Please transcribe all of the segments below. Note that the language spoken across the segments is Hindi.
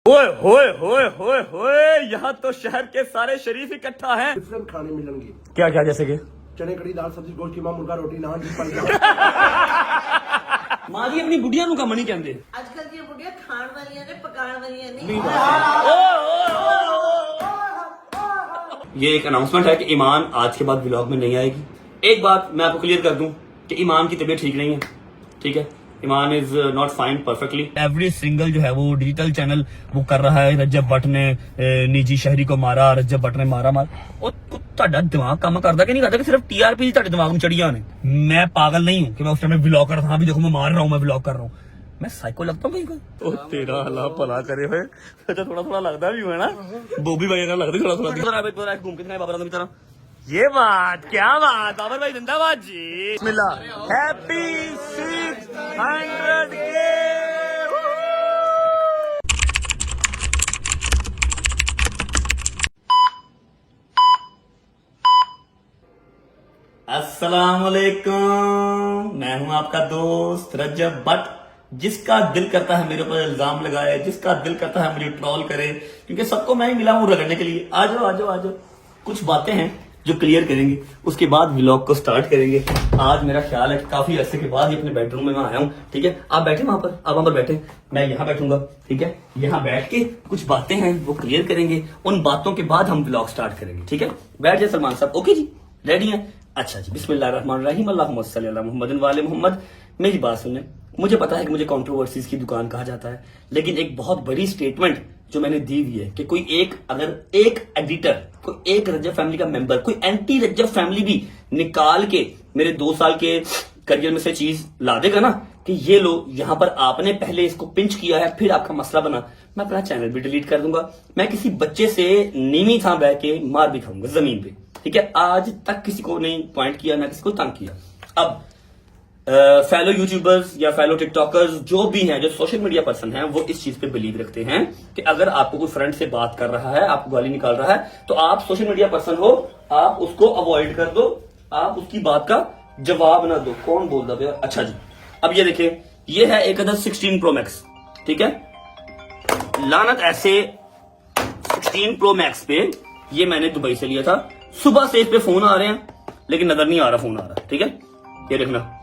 ओए होए होए होए होए, यहाँ तो शहर के सारे शरीफ इकट्ठा हैं। डिफरेंट खाने मिलेंगे। क्या क्या जैसे कि चने कड़ी दाल सब्जी गोश्त कीमा मुर्गा रोटी नान जी पाई माँ जी अपनी बुढ़िया ਨੂੰ ਕੰਮ ਨਹੀਂ ਕਹਿੰਦੇ। आजकल दी बुढ़िया खाण वालियां ने पकाण वालियां नहीं। ये एक अनाउंसमेंट है कि ईमान आज के बाद व्लॉग में नहीं आएगी। एक बात मैं आपको क्लियर कर दूं कि ईमान की तबीयत ठीक नहीं है, ठीक है। Iman is not fine perfectly. Every single जो है वो डिजिटल चैनल वो कर रहा है। रजब भट्ट ने निजी शहरी को मारा, रजब भट्ट ने मारा और ਤੁਹਾਡਾ ਦਿਮਾਗ ਕੰਮ ਕਰਦਾ ਕਿ ਨਹੀਂ ਕਰਦਾ कि सिर्फ टीआरपी ਤੁਹਾਡੇ ਦਿਮਾਗ ਨੂੰ ਚੜੀਆਂ ਨੇ। मैं पागल नहीं हूं कि मैं उस टाइम व्लॉग कर रहा हूं, देखो मैं मार रहा हूं, मैं व्लॉग कर रहा हूं। मैं साइको लगता हूं कहीं कोई। ओ तेरा अल्लाह भला करे होए। अच्छा थोड़ा थोड़ा लगता भी है ना, बॉबी भाई का लगता थोड़ा थोड़ा घूम के बाबर आदमी तरह। ये बात क्या बात, बाबर भाई जिंदाबाद जी। बिस्मिल्लाह हैप्पी 600 के। अस्सलामुअलैकुम, मैं हूं आपका दोस्त रजब भट्ट। जिसका दिल करता है मेरे ऊपर इल्जाम लगाए, जिसका दिल करता है मुझे ट्रोल करे, क्योंकि सबको मैं ही मिला हूं रगड़ने के लिए। आ जाओ आ जाओ आ जाओ। कुछ बातें हैं जो क्लियर करेंगे, उसके बाद व्लॉग को स्टार्ट करेंगे। आज मेरा ख्याल है कि काफी अरसे के बाद ही अपने बेडरूम में मैं आया हूं, ठीक है। आप बैठे वहां पर, आप वहां पर बैठे, मैं यहाँ बैठूंगा, ठीक है। यहाँ बैठ के कुछ बातें हैं वो क्लियर करेंगे। उन बातों के बाद हम व्लॉग स्टार्ट करेंगे, ठीक है। बैठ जाए सलमान साहब। ओके जी, रेडी हैं? अच्छा जी, बिस्मिल्लाहिर्रहमानिर्रहीम, अल्लाहुम्मा सल्ली अला मुहम्मदिन वाले मोहम्मद। मेरी बात सुने, मुझे पता है कि मुझे कंट्रोवर्सीज की दुकान कहा जाता है, लेकिन एक बहुत बड़ी स्टेटमेंट जो मैंने दी हुई है कि कोई एक, अगर एक एडिटर, कोई एक रजब फैमिली का मेंबर, कोई एंटी रजब फैमिली भी निकाल के मेरे 2 साल के करियर में से चीज ला देगा ना कि ये लो यहाँ पर आपने पहले इसको पिंच किया है, फिर आपका मसला बना, मैं अपना चैनल भी डिलीट कर दूंगा। मैं किसी बच्चे से नीवी था बह के मार भी खाऊंगा जमीन पे, ठीक है। आज तक किसी को नहीं पॉइंट किया, ना किसी को तंग किया। अब फेलो यूट्यूबर्स या फेलो टिकटॉकर्स जो भी हैं, जो सोशल मीडिया पर्सन हैं, वो इस चीज पे बिलीव रखते हैं कि अगर आपको कोई फ्रेंड से बात कर रहा है, आपको गाली निकाल रहा है, तो आप सोशल मीडिया पर्सन हो, आप उसको अवॉइड कर दो, आप उसकी बात का जवाब ना दो। कौन बोल रहा है? अच्छा जी, अब ये देखिए, ये है एक 16 प्रो मैक्स, ठीक है। लानत ऐसे 16 प्रो मैक्स पे ये मैंने दुबई से लिया था। सुबह से इस पे फोन आ रहे हैं, लेकिन नजर नहीं आ रहा फोन आ रहा, ठीक है। ये देखना,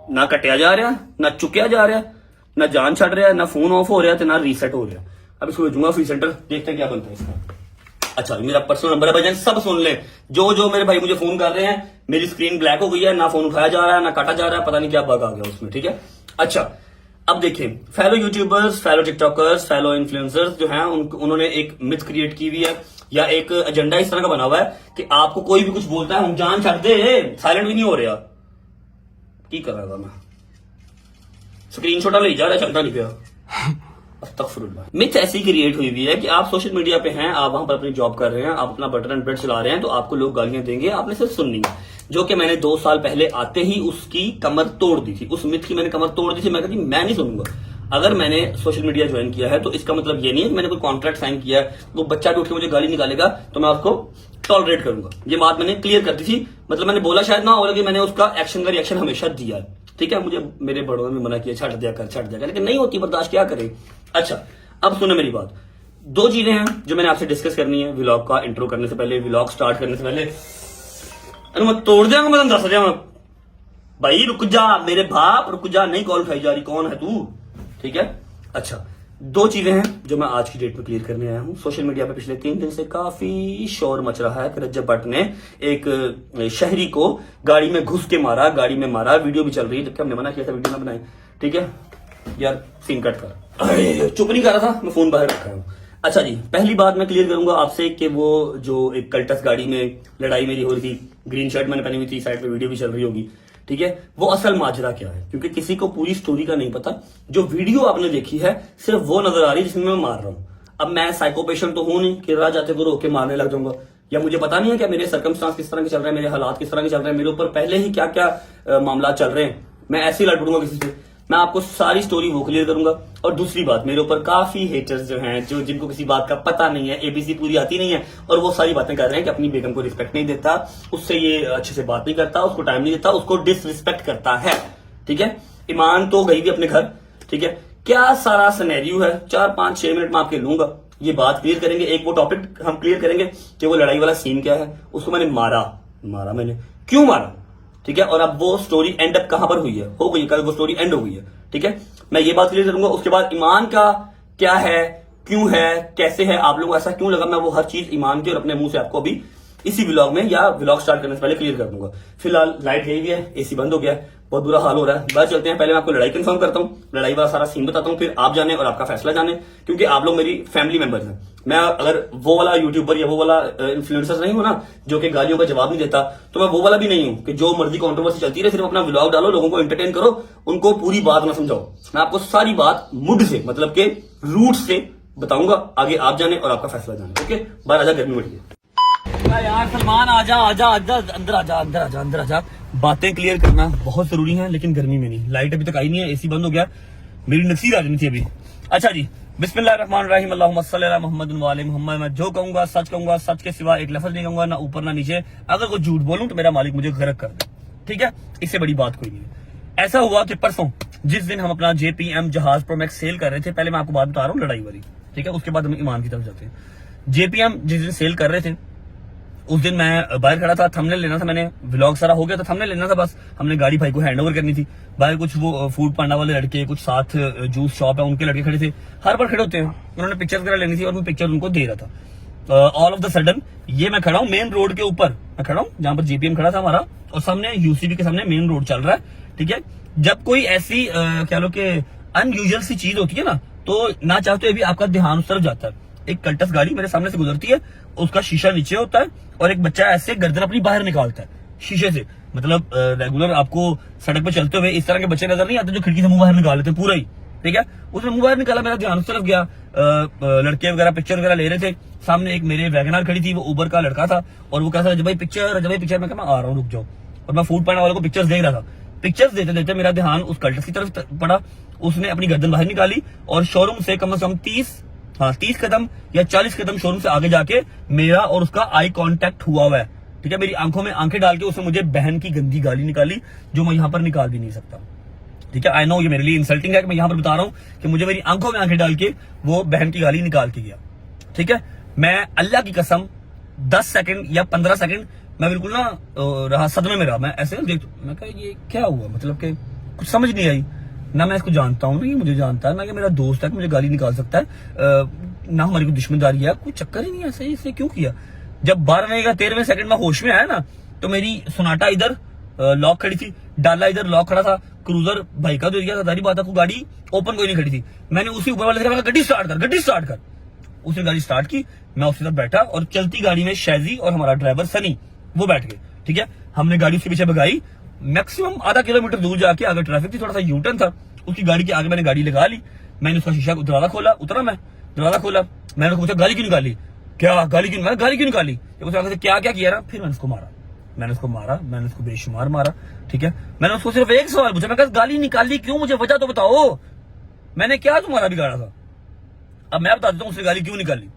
ना कटिया जा रहा, ना चुकया जा रहा, ना जान छड़ रहा, ना फोन ऑफ हो रहा, ना रीसेट हो रहा। अब इसको भेजूंगा फ्री सेंटर, देखते हैं क्या बनता है इसका। अच्छा, मेरा पर्सनल नंबर है भाईजान, सब सुन ले। जो जो मेरे भाई मुझे फोन कर रहे हैं, मेरी स्क्रीन ब्लैक हो गई है, ना फोन उठाया जा रहा है, ना काटा जा रहा है, पता नहीं क्या बग आ गया उसमें, ठीक है। अच्छा, अब देखिए, fellow YouTubers, fellow TikTokers, fellow influencers जो हैं, उन्होंने एक मिथ क्रिएट की हुई है, या एक एजेंडा इस तरह का बना हुआ है कि आपको कोई भी कुछ बोलता है, हम जान छड़ दे, साइलेंट भी नहीं हो रहा। की कर रहा था मैं, स्क्रीनशॉट ले जा रहा, चलता नहीं गया। अस्तगफिरुल्लाह। मिथ ऐसी क्रिएट हुई हुई है कि आप सोशल मीडिया पे हैं, आप वहां पर अपनी जॉब कर रहे हैं, आप अपना बटर एंड ब्रेड चला रहे हैं, तो आपको लोग गालियां देंगे, आपने सिर्फ सुननी है। जो कि मैंने 2 साल पहले आते ही उसकी कमर तोड़ दी थी, उस मिथ की मैंने कमर तोड़ दी थी। मैं कहती मैं नहीं सुनूंगा। अगर मैंने सोशल मीडिया ज्वाइन किया है तो इसका मतलब ये नहीं है कि मैंने कोई कॉन्ट्रैक्ट साइन किया है, वो बच्चा भी उठ के मुझे गाली निकालेगा तो मैं उसको टॉलरेट करूंगा। ये बात मैंने क्लियर कर दी थी, मतलब मैंने बोला शायद ना हो, लेकिन मैंने उसका एक्शन का रिएक्शन हमेशा दिया है, ठीक है। मुझे मेरे बड़ों ने मना किया, छੱਡ दिया कर, लेकिन नहीं होती बर्दाश्त, क्या करें। अच्छा, अब सुनो मेरी बात। 2 चीजें हैं जो मैंने आपसे डिस्कस करनी है व्लॉग का इंट्रो करने से पहले, व्लॉग स्टार्ट करने से पहले। अरे मैं तोड़ दिया, मैं दस दिया भाई, रुक जा मेरे बाप, रुक जा, नहीं कॉल उठाई जा रही, कौन है तू, ठीक है। अच्छा, 2 चीजें हैं जो मैं आज की डेट में क्लियर करने आया हूं। सोशल मीडिया पे पिछले 3 दिन से काफी शोर मच रहा है कि रजब भट्ट ने एक शहरी को गाड़ी में घुस के मारा, गाड़ी में मारा, वीडियो भी चल रही है, जबकि हमने मना किया था वीडियो ना बनाए, ठीक है। यार सीन कट कर, चुप नहीं कर रहा था, मैं फोन बाहर रखा हूं। अच्छा जी, पहली बात मैं क्लियर करूंगा आपसे कि वो जो एक कल्टस गाड़ी में लड़ाई मेरी हो रही थी, ग्रीन शर्ट मैंने पहनी हुई थी, साइड पे वीडियो भी चल रही होगी, ठीक है, वो असल माजरा क्या है, क्योंकि किसी को पूरी स्टोरी का नहीं पता। जो वीडियो आपने देखी है सिर्फ वो नजर आ रही है जिसमें मैं मार रहा हूं। अब मैं साइको पेशेंट तो हूं नहीं कि राह जाते को रोक के मारने लग जाऊंगा, या मुझे पता नहीं है कि मेरे सर्कमस्टांस किस तरह के चल रहे हैं, मेरे हालात किस तरह के चल रहे हैं, मेरे ऊपर पहले ही क्या क्या मामला चल रहे हैं, मैं ऐसे ही लड़ पड़ूंगा किसी से। मैं आपको सारी स्टोरी वो क्लियर करूंगा। और दूसरी बात, मेरे ऊपर काफी हेटर्स जो हैं, जो जिनको किसी बात का पता नहीं है, एबीसी पूरी आती नहीं है, और वो सारी बातें कर रहे हैं कि अपनी बेगम को रिस्पेक्ट नहीं देता, उससे ये अच्छे से बात नहीं करता, उसको टाइम नहीं देता, उसको डिसरिस्पेक्ट करता है, ठीक है। ईमान तो गई भी अपने घर, ठीक है। क्या सारा सिनेरियो है, 4-5-6 मिनट में आपके लूंगा, ये बात क्लियर करेंगे। एक वो टॉपिक हम क्लियर करेंगे कि वो लड़ाई वाला सीन क्या है, उसको मैंने मारा मैंने क्यों मारा, ठीक है, और अब वो स्टोरी एंड अप कहां पर हुई है, हो गई, कल वो स्टोरी एंड हो गई है, ठीक है। मैं ये बात क्लियर करूंगा। उसके बाद ईमान का क्या है, क्यों है, कैसे है, आप लोगों को ऐसा क्यों लगा, मैं वो हर चीज ईमान की और अपने मुंह से आपको अभी इसी व्लॉग में या व्लॉग स्टार्ट करने से पहले क्लियर कर दूंगा। फिलहाल लाइट गई हुई है, एसी बंद हो गया है, बहुत बुरा हाल हो रहा है। बस चलते हैं, पहले मैं आपको लड़ाई कंफर्म करता हूँ, लड़ाई वाला सारा सीन बताता हूँ, फिर आप जाने और आपका फैसला जाने, क्योंकि आप लोग मेरी फैमिली मेंबर्स हैं। मैं अगर वो वाला यूट्यूबर या वो वाला इन्फ्लुएंसर नहीं हूं ना जो कि गालियों का जवाब नहीं देता, तो मैं वो वाला भी नहीं हूं कि जो मर्जी कंट्रोवर्सी चलती रहे, सिर्फ अपना व्लॉग डालो, लोगों को एंटरटेन करो, उनको पूरी बात ना समझाओ। मैं आपको सारी बात मुड से, मतलब के रूट से बताऊंगा, आगे आप जाने और आपका फैसला जाने। ओके, बाहर आजा, गर्मी बढ़ी है यार। सलमान आजा आजा आजा, अंदर आजा, अंदर आजा, अंदर आजा। बातें क्लियर करना बहुत जरूरी है, लेकिन गर्मी में नहीं। लाइट अभी तक आई नहीं है, एसी बंद हो गया, मेरी नसीर आ जानी थी अभी। अच्छा जी, बिस्मिल्लाहिर्रहमानिर्रहीम, अल्लाहुम्मा सल्ली अला मुहम्मद व आले मुहम्मद। मैं जो कहूंगा सच के सिवा एक लफ्ज नहीं कहूंगा, ना ऊपर ना नीचे। अगर कोई झूठ बोलूं तो मेरा मालिक मुझे गर्क कर दे, ठीक है, इससे बड़ी बात कोई नहीं है। ऐसा हुआ कि परसों जिस दिन हम अपना JPM जहाज प्रो मैक्स सेल कर रहे थे, पहले मैं आपको बात बता रहा हूँ लड़ाई वाली, ठीक है, उसके बाद हम ईमान की तरफ जाते हैं। JPM जिस दिन सेल कर रहे थे, उस दिन मैं बाहर खड़ा था, थंबनेल लेना था, मैंने व्लॉग सारा हो गया था, थंबनेल लेना था, बस हमने गाड़ी भाई को हैंड ओवर करनी थी। बाहर कुछ वो फूड पांडा वाले लड़के, कुछ साथ जूस शॉप है उनके लड़के खड़े थे, हर बार खड़े होते हैं, उन्होंने पिक्चर वगैरह लेनी थी और मैं पिक्चर उनको दे रहा था। ऑल ऑफ द सडन ये मैं खड़ा हूँ मेन रोड के ऊपर, मैं खड़ा हूँ जहां पर JPM खड़ा था हमारा, और सामने UCB के सामने मेन रोड चल रहा है, ठीक है। जब कोई ऐसी क्या लो कि अनयूजुअल सी चीज होती है ना, तो ना चाहते भी आपका ध्यान उस तरफ जाता है। एक कल्टस गाड़ी मेरे सामने से गुजरती है, उसका शीशा नीचे होता है और एक बच्चा ऐसे गर्दन अपनी बाहर निकालता है शीशे से। मतलब रेगुलर आपको सड़क पे चलते हुए इस तरह के बच्चे नजर नहीं आते जो खिड़की से मुंह बाहर निकाल लेते पूरा ही, ठीक है। उसने मुंह बाहर निकाला, मेरा ध्यान उस तरफ गया, लड़के वगैरह पिक्चर वगैरह ले रहे थे। सामने एक मेरे वैगनार खड़ी थी, वो उबर का लड़का था, और वो कहता था जब भाई पिक्चर, मैं आ रहा हूँ, रुक जाओ। और मैं फूड पांडा वालों को पिक्चर्स देख रहा था। पिक्चर्स देते देते मेरा ध्यान उस कल्टस की तरफ पड़ा, उसने अपनी गर्दन बाहर निकाली और शोरूम से कम 30 कदम या 40 कदम शोरूम से आगे जाके मेरा और उसका आई कांटेक्ट हुआ है, ठीक है। मेरी आंखों में आंखें डाल के उसने मुझे बहन की गंदी गाली निकाली, जो मैं यहां पर निकाल भी नहीं सकता, ठीक है। आई नो ये मेरे लिए इंसल्टिंग है कि मैं यहां पर बता रहा हूं कि मुझे मेरी आंखों में आंखें डाल के वो बहन की गाली निकाल के गया, ठीक है। मैं अल्लाह की कसम 10 सेकंड या 15 सेकंड मैं बिल्कुल ना रहा, सदमे में रहा। मैं ऐसे देख, मैं कहा ये क्या हुआ, मतलब कि कुछ समझ नहीं आई ना, मैं इसको जानता हूँ ना ये मुझे जानता है, ना कि मेरा दोस्त है कि मुझे गाली निकाल सकता है, ना हमारी कोई दुश्मनदारी है, कोई चक्कर ही नहीं है, ऐसे इसने क्यों किया। जब 12वें या 13वें सेकंड में होश में आया ना, तो मेरी सोनाटा इधर लॉक खड़ी थी, डाला इधर लॉक खड़ा था, क्रूजर भाई का जो एरिया था, सारी बात आपको गाड़ी ओपन कोई नहीं खड़ी थी। मैंने उसी ऊपर वाले से कहा गड्डी स्टार्ट कर, उसने गाड़ी स्टार्ट की, मैं उसके साथ बैठा और चलती गाड़ी में शैजी और हमारा ड्राइवर सनी वो बैठ गए, ठीक है। हमने गाड़ी उसके पीछे भगाई, मैक्सिमम आधा किलोमीटर दूर जाके, आगे ट्रैफिक थी, थोड़ा सा यूटर्न था, उसकी गाड़ी के आगे मैंने गाड़ी लगा ली। मैंने उसका शीशा दरवाजा खोला, उतरा, मैं दरवाजा खोला, मैंने उसको पूछा गाली क्यों निकाली, क्या गाली क्यों निकाली, क्या किया ना। फिर मैंने उसको मारा, मैंने उसको बेशुमार मारा, ठीक है। मैंने उसको सिर्फ एक सवाल पूछा, मैं कहा गाली निकाली क्यों, मुझे वजह तो बताओ, मैंने क्या तुम्हारा बिगाड़ा था। अब मैं बता देता हूँ उसने गाली क्यों निकाली।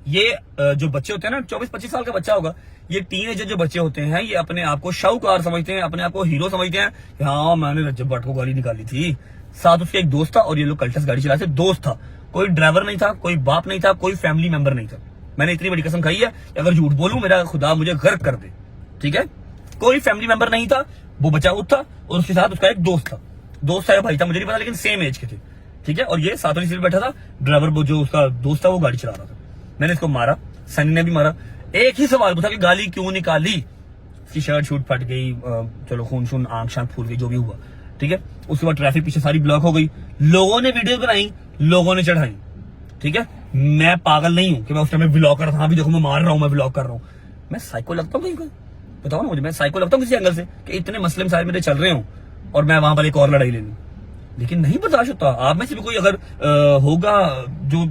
ये जो बच्चे होते हैं ना, 24-25 साल का बच्चा होगा, ये टीनेजर जो बच्चे होते हैं, ये अपने आप को शाहूकार समझते हैं, अपने आप को हीरो समझते हैं कि हाँ मैंने रजब भट्ट को गाली निकाली थी। साथ उसके एक दोस्त था और ये लोग कल्टस गाड़ी चला थे, दोस्त था, कोई ड्राइवर नहीं था, कोई बाप नहीं था, कोई फैमिली मेंबर नहीं था। मैंने इतनी बड़ी कसम खाई है, अगर झूठ बोलूं मेरा खुदा मुझे गर्क कर दे, ठीक है। कोई फैमिली मेंबर नहीं था, वो बच्चा उठ था और उसके साथ उसका एक दोस्त था या भाई था मुझे नहीं पता, लेकिन सेम एज के थे, ठीक है। और ये साथ वाली सीट बैठा था, ड्राइवर जो उसका दोस्त था वो गाड़ी चला रहा था। मैंने इसको मारा, सनी ने भी मारा, एक ही सवाल पूछा कि गाली क्यों निकाली। उसकी शर्ट शूट फट गई, चलो खून आंख शांख फूल गई, जो भी हुआ, ठीक है। उसके बाद ट्रैफिक पीछे सारी ब्लॉक हो गई, लोगों ने वीडियो बनाई, लोगों ने चढ़ाई, ठीक है। मैं पागल नहीं हूं कि मैं उस टाइम में व्लॉग कर रहा था, अभी देखो मैं मार रहा हूं, मैं व्लॉग कर रहा हूं। मैं साइको लगता हूँ कहीं, बताओ ना मुझे, मैं साइको लगता हूँ किसी एंगल से कि इतने मसले सारे मेरे चल रहे हो और मैं वहां पर एक और लड़ाई ले लूं, लेकिन नहीं बर्दाश्त होता। आप में से भी कोई अगर होगा जो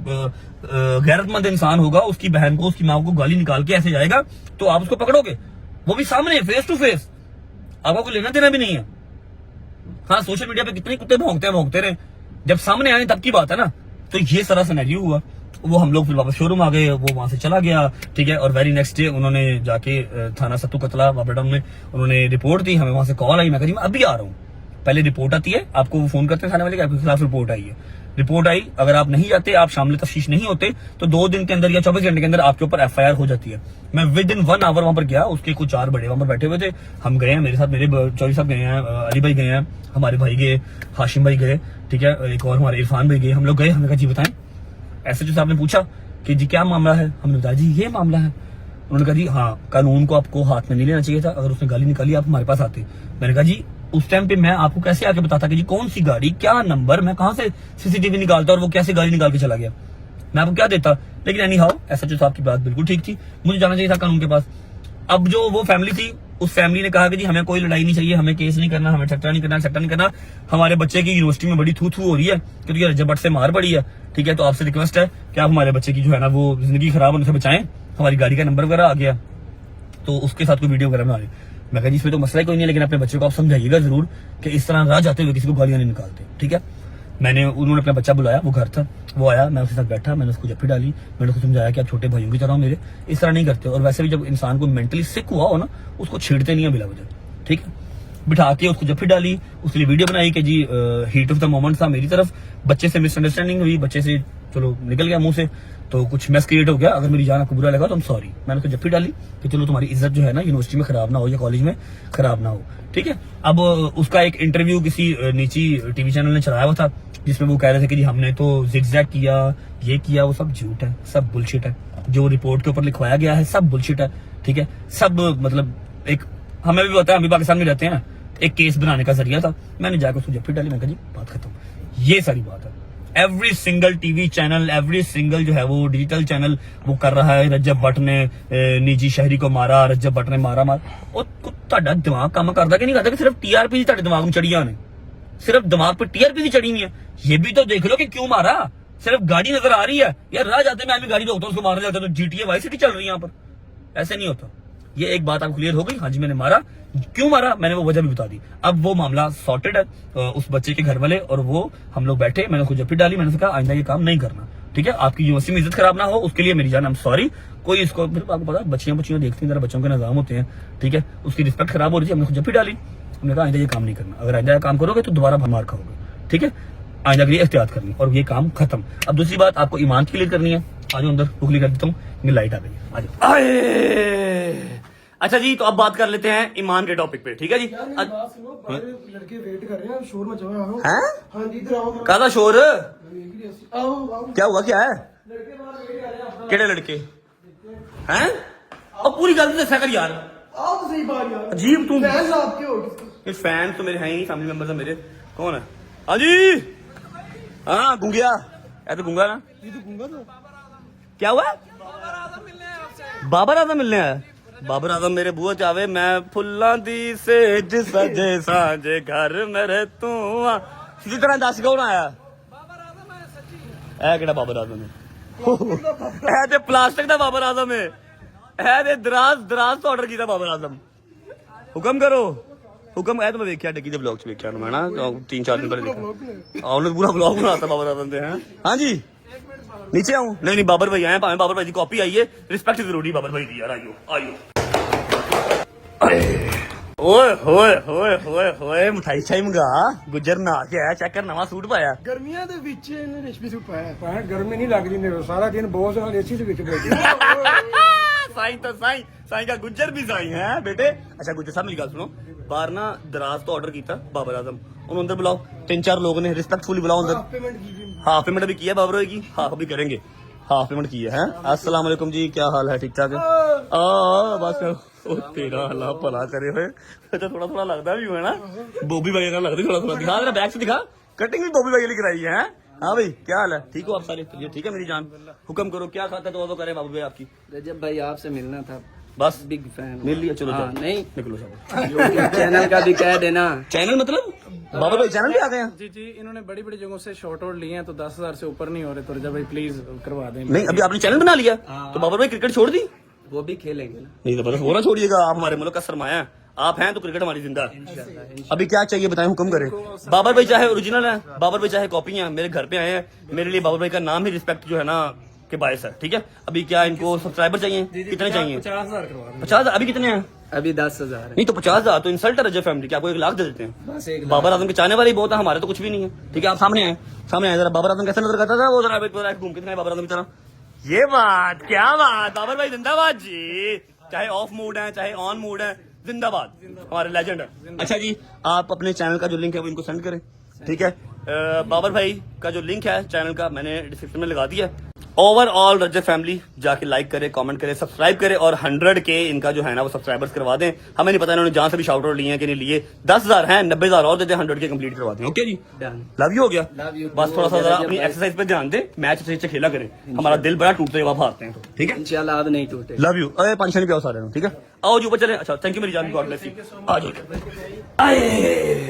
गैरतमंद इंसान होगा, उसकी बहन को, उसकी माँ को गाली निकाल के ऐसे जाएगा, तो आप उसको पकड़ोगे, वो भी सामने फेस टू फेस, आपको कोई लेना देना भी नहीं है। हाँ, सोशल मीडिया पे कितने कुत्ते भौंकते रहे, जब सामने आए तब की बात है ना। तो ये सारा सिनेरियो हुआ, वो हम लोग फिर वापस शोरूम आ गए, वो वहां से चला गया, ठीक है। और वेरी नेक्स्ट डे उन्होंने जाके थाना सत्तू कतला बाबा टाउन में उन्होंने रिपोर्ट दी, हमें वहां से कॉल आई, मैं कहा जी मैं अभी आ रहा हूँ, पहले रिपोर्ट आती है, आपको वो फोन करते हैं थाने वाले कि आपके खिलाफ रिपोर्ट आई है। रिपोर्ट आई, अगर आप नहीं जाते, आप शामिल तफ्तीश नहीं होते, तो 2 दिन के अंदर या 24 घंटे के अंदर आपके ऊपर FIR हो जाती है। मैं विद इन 1 आवर वहां पर गया, उसके कुछ 4 बड़े वहां पर बैठे हुए थे, हम गए हैं, मेरे साथ मेरे चौधरी साहब गए हैं, अली भाई गए हैं, हमारे भाई गए, हाशिम भाई गए, ठीक है, एक और हमारे इरफान भाई गए, हम लोग गए। हमने कहा जी बताएं। SHO साहब ने पूछा कि जी क्या मामला है, हमने बताया जी ये मामला है। उन्होंने कहा जी हाँ, कानून को आपको हाथ में नहीं लेना चाहिए था, अगर उसने गाली निकाली आप हमारे पास आते। मैंने कहा जी उस टाइम पे मैं आपको कैसे आके बताता कि जी कौन सी गाड़ी, क्या नंबर, मैं कहां से CCTV निकालता और वो कैसे गाड़ी निकाल के चला गया, मैं आपको क्या देता। लेकिन एनी हाउ SHO साहब की बात बिल्कुल ठीक थी, मुझे जाना चाहिए था कानून के पास। अब जो वो फैमिली थी, उस फैमिली ने कहा कि जी हमें कोई लड़ाई नहीं चाहिए, हमें केस नहीं करना, हमें छट्टा नहीं करना, छट्टा नहीं करना, हमारे बच्चे की यूनिवर्सिटी में बड़ी थू थू हो रही है क्योंकि रज्जब भट्ट से मार पड़ी है, ठीक है, तो आपसे रिक्वेस्ट है कि आप हमारे बच्चे की जो है ना वो जिंदगी खराब होने से बचाएं, हमारी गाड़ी का नंबर वगैरह आ गया तो उसके साथ कोई वीडियो वगैरह बना रही। मैं कहा जी इसमें तो मसला ही कोई नहीं है, लेकिन अपने बच्चे को आप समझाइएगा जरूर कि इस तरह राह जाते हुए किसी को गालियां नहीं निकालते, ठीक है। उन्होंने अपना बच्चा बुलाया, वो घर था, वो आया, मैं उसके साथ बैठा, मैंने उसको जफ्फी डाली, मैंने उसको समझाया कि आप छोटे भाइयों की तरह हो मेरे, इस तरह नहीं करते। और वैसे भी जब इंसान को मेंटली सिक हुआ हो ना, उसको छेड़ते नहीं है बिला वजह, ठीक है। बिठा के उसको जफ्फी डाली, उसके लिए वीडियो बनाई कि जी हीट ऑफ द मोमेंट था मेरी तरफ, बच्चे से मिसअंडरस्टैंडिंग हुई, बच्चे से चलो निकल गया मुंह से, तो कुछ मैस क्रिएट हो गया, अगर मेरी जान आपको बुरा लगा तो हम सॉरी। मैंने उसको जफ्फी डाली कि चलो तुम्हारी इज्जत जो है ना यूनिवर्सिटी में खराब ना हो या कॉलेज में खराब ना हो, ठीक है। अब उसका एक इंटरव्यू किसी निजी टीवी चैनल ने चलाया हुआ था जिसमें वो कह रहे थे कि जी हमने तो जिगजैग किया, ये किया, वो सब झूठ है, सब बुलशिट है, जो रिपोर्ट के ऊपर लिखवाया गया है सब बुलशिट है, ठीक है। सब मतलब एक हमें भी पता है, हम भी पाकिस्तान में रहते हैं, एक केस बनाने का जरिया था। मैंने जाकर उसको जफ्फी डाली, मैं कहा जी बात खत्म, ये सारी बात है। Every single TV channel, every single जो है वो डिजिटल चैनल वो कर रहा है, रज्जब भट्ट ने निजी शहरी को मारा, रज्जब भट्ट ने मारा। और ਤੁਹਾਡਾ दिमाग काम करता कि नहीं करता कि सिर्फ TRP ਤੁਹਾਡੇ दिमाग में चढ़िया ने, सिर्फ दिमाग पे TRP ही चढ़ी हुई है। ये भी तो देख लो कि क्यों मारा, सिर्फ गाड़ी नजर आ रही है यार, राह जाते मैं भी गाड़ी रोकता हूँ, उसको मारने जाता तो GTA वाई सिटी चल रही है यहाँ पर, ऐसे नहीं होता। ये एक बात आपको क्लियर हो गई, हाँ जी मैंने मारा, क्यों मारा मैंने वो वजह भी बता दी। अब वो मामला सॉर्टेड है, उस बच्चे के घर वाले और वो हम लोग बैठे, मैंने उसको जफ्फी डाली, मैंने कहा आइंदा ये काम नहीं करना, ठीक है, आपकी यूनिवर्सिटी में इज्जत खराब ना हो, उसके लिए मेरी जान, आई एम सॉरी। कोई इसको आपको पता बच्चियां देखती हैं, बच्चों के निजाम होते हैं, ठीक है, उसकी रिस्पेक्ट खराब हो रही थी, हमने उसको जफ्फी डाली, हमने कहा आइंदा ये काम नहीं करना, अगर आइंदा ये काम करोगे तो दोबारा मार खाओगे, ठीक है, आइंदा के लिए एहतियात करनी, और ये काम खत्म। अब दूसरी बात आपको ईमान क्लियर करनी है, आ जाओ अंदर, क्लियर कर देता हूँ, लाइट आ गई, आ जाओ। अच्छा जी, तो अब बात कर लेते हैं ईमान के टॉपिक पे, ठीक है जी। लड़के वेट कर रहे हैं, शोर मचा हुआ है। हैं? हाँ जी, इधर आओ। कादा शोर, आओ आओ। क्या हुआ, क्या है, केड़े लड़के हैं? और पूरी गल दसा कर यार, आओ तो सही बात यार। अजीब तुम, फैन आपके हो किसके? फैन तो मेरे हैं ही, फैमिली मेंबर्स है मेरे। कौन है? हाँ जी, हाँ गुंगिया, ऐ तो गुंगा ना, ये तो गूंगा था। क्या हुआ? बाबर आजम मिलने आया। बाबर आजम मेरे बुआ चावे, मैं फुल्लां दी सेज सजे सांझे घर मेरे तू आ। सीधी तरह दस कौन आया? ऐ केड़ा बाबर आजम है? ऐ ते प्लास्टिक दा बाबर आजम है, ऐ ते दराज तो ऑर्डर कीता बाबर आजम। हुक्म करो, हुक्म है तो मैं वेख्या डिग्गी दे ब्लॉग च वेख्या मैं ना 3-4 दिन पहले देखा, उन्होंने पूरा ब्लॉग बनाता बाबर आजम दे। हैं हाँ जी, नीचे आऊं? नहीं बाबर भाई आए, भावे बाबर भाई की कॉपी आई है, रिस्पेक्ट जरूरी बाबर भाई दी यार, आइयो आइयो। ओए होए होए होए होए, मिठाई छाई मंगा, गुजर ना के आया, चेक कर नवा सूट पाया। गर्मियां ਦੇ ਵਿੱਚ ਇਹਨੇ ਰੇਸ਼ਮੀ ਸੂਟ ਪਾਇਆ ਹੈ। ਗਰਮੀ ਨਹੀਂ ਲੱਗਦੀ ਨੇ, ਸਾਰਾ ਦਿਨ ਬਹੁਤ ਨਾਲ ਏਸੀ ਦੇ ਵਿੱਚ ਬੈਠੇ। साईं तो साईं का गुज्जर भी साईं है बेटे। अच्छा गुज्जर साहब मेरी गल सुनो, बाहर ना दराज तो ऑर्डर किया बाबर आजम, उन्होंने अंदर बुलाओ, 3-4 लोग ने रिस्पेक्टफुली बुलाओ अंदर। पेमेंट की हाफ पेमेंट भी किया बाबर भाई की, हाफ भी करेंगे, हाफ पेमेंट की है। अस्सलाम वालेकुम जी, क्या हाल है? ठीक ठाक है बस। ओ तेरा अल्लाह भला करे हुए, अच्छा थोड़ा थोड़ा लगता भी है ना, बॉबी वगैरह लगती थोड़ा थोड़ा। दिखा जरा बैक से दिखा, कटिंग भी बॉबी वगैरह कराई है। हाँ भाई क्या हाल है? ठीक हो आप सारे? चलिए ठीक है मेरी जान, हुक्म करो क्या खाता तो वो करे बाबू भाई आपकी। रजब भाई आपसे मिलना था, बस बिग फैन। मिल लिया, चलो हाँ, जाओ। नहीं निकलो सब। चैनल का भी कह देना। चैनल मतलब बाबा भाई चैनल भी आ गए हैं? जी, इन्होंने बड़ी बड़ी जगहों से शॉर्ट आउट लिए हैं, तो 10,000 से ऊपर नहीं हो रहे, तो रजा भाई प्लीज करवा दें। नहीं अभी आपने चैनल बना लिया तो बाबा भाई क्रिकेट छोड़ दी? वो भी खेलेंगे ना। नहीं तो बस वो ना छोड़िएगा, आप हमारे मुल्क का सरमाया है, आप हैं तो क्रिकेट हमारी जिंदा है। अभी क्या चाहिए बताएं, हुक्म करें। बाबर भाई चाहे ओरिजिनल है, बाबर भाई चाहे कॉपी है, मेरे घर पे आए हैं, मेरे लिए बाबर भाई का नाम ही रिस्पेक्ट जो है ना के बायस है, ठीक है। अभी क्या इनको सब्सक्राइबर चाहिए? कितने चाहिए? 50,000 करवा दें। 50,000? अभी कितने हैं? अभी 10,000 है। नहीं तो 50,000 तो इंसल्ट है रजब फैमिली की, आपको 1 लाख दे देते हैं। बस 1 बाबर आजम के चाहने वाले ही बहुत है, हमारे तो कुछ भी नहीं है। ठीक है, आप सामने आए जरा। बाबर आजम कैसे नजर करता था वो, जरा घूम के दिखाए बाबर आजम की तरह। ये बात, क्या बात, बाबर भाई जिंदाबाद जी। चाहे ऑफ मूड है चाहे ऑन मूड है, जिंदाबाद, हमारे लेजेंड है। अच्छा जी, आप अपने चैनल का जो लिंक है वो इनको सेंड करें, ठीक है। बाबर भाई का जो लिंक है चैनल का मैंने डिस्क्रिप्शन में लगा दिया। ओवरऑल रजब फैमिली जाके लाइक करे, कमेंट करे, सब्सक्राइब करे और 100 के इनका जो है ना वो सब्सक्राइबर्स करवा दें। हमें नहीं पता इन्होंने जहां से भी शाउट आउट लिए हैं कि नहीं लिए। 10,000 हैं, 90,000 और देते, 100 के कंप्लीट करवा दें। ओके जी, लव यू हो गया। बस थोड़ा सा जरा अपनी एक्सरसाइज पे ध्यान दें, मैच अच्छे से खेला करें। हमारा दिल बड़ा टूटते जब आप हारते हैं तो, ठीक है। इंशाल्लाह अब नहीं टूटे। Love you. अरे पंचन पे आओ सारे, ठीक है। आओ जी ऊपर चले। अच्छा थैंक यू मेरी जान, गॉड ब्लेस यू। आ जाओ।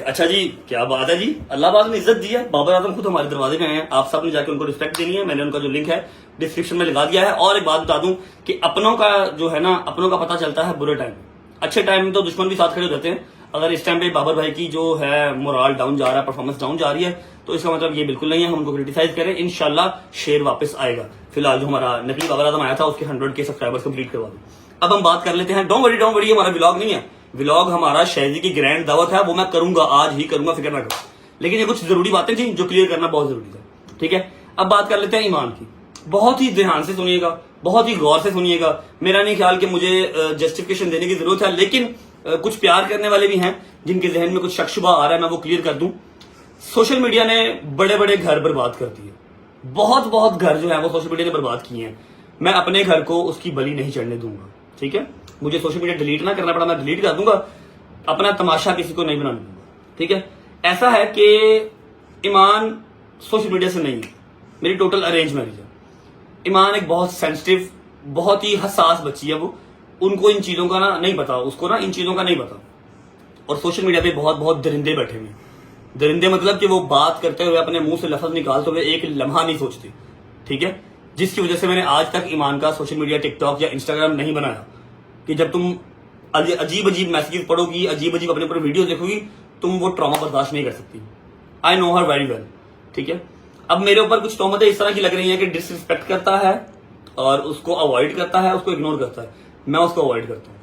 अच्छा जी, क्या बात है जी, अल्लाह पाक ने इज्जत दी है। बाबर आजम खुद हमारे दरवाजे पे आए हैं, आप सब ने जाके उनको रिस्पेक्ट देनी है। मैंने उनका जो लिंक है डिस्क्रिप्शन में लगा दिया है। और एक बात बता दूं कि अपनों का जो है ना, अपनों का पता चलता है बुरे टाइम में। अच्छे टाइम में तो दुश्मन भी साथ खड़े हो जाते हैं। अगर इस टाइम पे बाबर भाई की जो है मोरल डाउन जा रहा है, परफॉर्मेंस डाउन जा रही है, तो इसका मतलब ये बिल्कुल नहीं है हम उनको क्रिटिसाइज करें। इंशाल्लाह शेर वापस आएगा। फिलहाल जो हमारा नकली बाबर आजम आया था उसके 100 के सब्सक्राइबर्स कंप्लीट करवा दो। अब हम बात कर लेते हैं। डोंट वरी, हमारा व्लॉग नहीं है, व्लॉग हमारा शहजी की ग्रैंड दावत है, वो मैं करूंगा, आज ही करूंगा, फिक्र ना करो। लेकिन ये कुछ जरूरी बातें थी जो क्लियर करना बहुत जरूरी था, ठीक है। अब बात कर लेते हैं ईमान की। बहुत ही ध्यान से सुनिएगा, बहुत ही गौर से सुनिएगा। मेरा नहीं ख्याल कि मुझे जस्टिफिकेशन देने की जरूरत है, लेकिन कुछ प्यार करने वाले भी हैं जिनके जहन में कुछ शक शुबा आ रहा है, मैं वो क्लियर कर दूं। सोशल मीडिया ने बड़े बड़े घर बर्बाद कर दिए, बहुत घर जो है वो सोशल मीडिया ने बर्बाद किए हैं। मैं अपने घर को उसकी बलि नहीं चढ़ने दूंगा, ठीक है। मुझे सोशल मीडिया डिलीट ना करना पड़ा, मैं डिलीट कर दूंगा, अपना तमाशा किसी को नहीं बनाने दूंगा, ठीक है। ऐसा है कि ईमान सोशल मीडिया से नहीं है, मेरी टोटल अरेंज मैरिज है। ईमान एक बहुत सेंसिटिव, बहुत ही हसास बच्ची है वो, उनको इन चीजों का ना नहीं पता, उसको ना इन चीजों का नहीं पता। और सोशल मीडिया पे बहुत दरिंदे बैठे हुए हैं। दरिंदे मतलब कि वो बात करते हुए अपने मुंह से लफ्ज निकालते हुए एक लम्हा नहीं सोचते, ठीक है। जिसकी वजह से मैंने आज तक ईमान का सोशल मीडिया, टिकटॉक या इंस्टाग्राम नहीं बनाया। कि जब तुम अजीब मैसेजेस पढ़ोगी, अजीब अपने ऊपर वीडियो देखोगी, तुम वो ट्रॉमा बर्दाश्त नहीं कर सकती। I know her very well, ठीक है। अब मेरे ऊपर कुछ तोहमतें इस तरह की लग रही हैं कि डिसरिस्पेक्ट करता है और उसको अवॉइड करता है, उसको इग्नोर करता है। मैं उसको अवॉइड करता हूँ।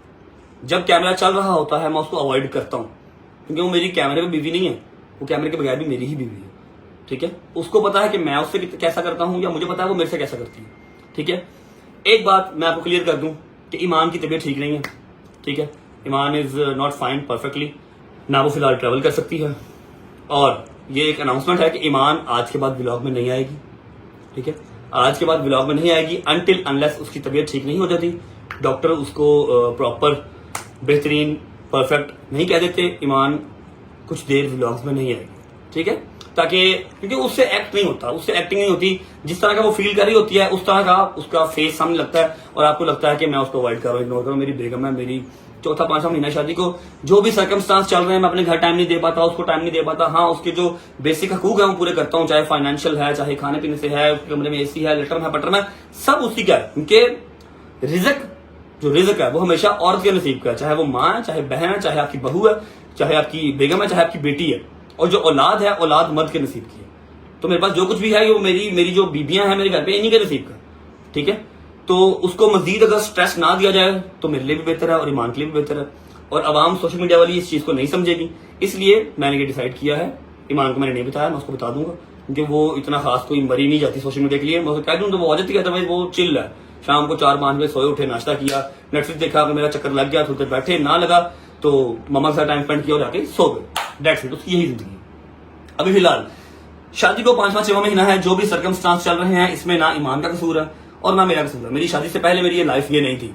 जब कैमरा चल रहा होता है मैं उसको अवॉइड करता हूँ, क्योंकि वो मेरी कैमरे में बीवी नहीं है, वो कैमरे के बगैर भी मेरी ही बीवी है, ठीक है। उसको पता है कि मैं उससे कैसा करता हूँ, या मुझे पता है वो मेरे से कैसा करती है, ठीक है। एक बात मैं आपको क्लियर कर दूं कि ईमान की तबीयत ठीक नहीं है, ठीक है। Iman is not fine perfectly, ना वो फिलहाल ट्रेवल कर सकती है। और ये एक अनाउंसमेंट है कि ईमान आज के बाद व्लॉग में नहीं आएगी, ठीक है। आज के बाद व्लॉग में नहीं आएगी अनटिल अनलेस उसकी तबीयत ठीक नहीं हो जाती, डॉक्टर उसको प्रॉपर बेहतरीन परफेक्ट नहीं कह देते, ईमान कुछ देर व्लॉग्स में नहीं आएगी, ठीक है। ताकि क्योंकि उससे एक्ट नहीं होता, उससे एक्टिंग नहीं होती, जिस तरह का वो फील कर रही होती है उस तरह का उसका फेस सामने लगता है और आपको लगता है कि मैं उसको अवॉइड कर रहा हूँ, इग्नोर कर रहा हूँ। मेरी बेगम है, मेरी चौथा पांचवा महीना शादी को, जो भी सर्कमस्टांस चल रहे हैं मैं अपने घर टाइम नहीं दे पाता, उसको टाइम नहीं दे पाता। हाँ, उसके जो बेसिक हकूक है वो पूरे करता हूँ, चाहे फाइनेंशियल है, चाहे खाने पीने से है, कमरे में एसी है, लेटर है, बटर में, सब उसी का है। क्योंकि रिज़्क है वो हमेशा औरत के नसीब का है, चाहे वो माँ है, चाहे बहन है, चाहे आपकी बहू है, चाहे आपकी बेगम है, चाहे आपकी बेटी है। और जो औलाद है, औलाद मर्द के नसीब की है। तो मेरे पास जो कुछ भी है वो मेरी जो बीबियां हैं मेरे घर पे, इन्हीं के नसीब का, ठीक है। तो उसको मजीद अगर स्ट्रेस ना दिया जाए तो मेरे लिए भी बेहतर है और ईमान के लिए भी बेहतर है। और आवाम सोशल मीडिया वाली इस चीज को नहीं समझेगी, इसलिए मैंने ये डिसाइड किया है। ईमान को मैंने नहीं बताया, मैं उसको बता दूंगा, क्योंकि वो इतना खास कोई मरी नहीं जाती सोशल मीडिया के लिए। मैं कह दूं तो वो आ जाती है, अदरवाइज वो चिल है। शाम को 4-5 बजे सोए उठे, नाश्ता किया, नेटफ्लिक्स देखा, मेरा चक्कर लग गया, थोड़ी देर बैठे, ना लगा तो मम्मा के साथ टाइम स्पेंड किया और जाके सो गए। दैट्स इट, उसकी यही जिंदगी। अभी फिलहाल शादी को 5वां-6वां महीना है, जो भी सर्कमस्टांस चल रहे हैं इसमें ना ईमान का कसूर है और ना मेरा कसूर है। मेरी शादी से पहले मेरी ये लाइफ ये नहीं थी,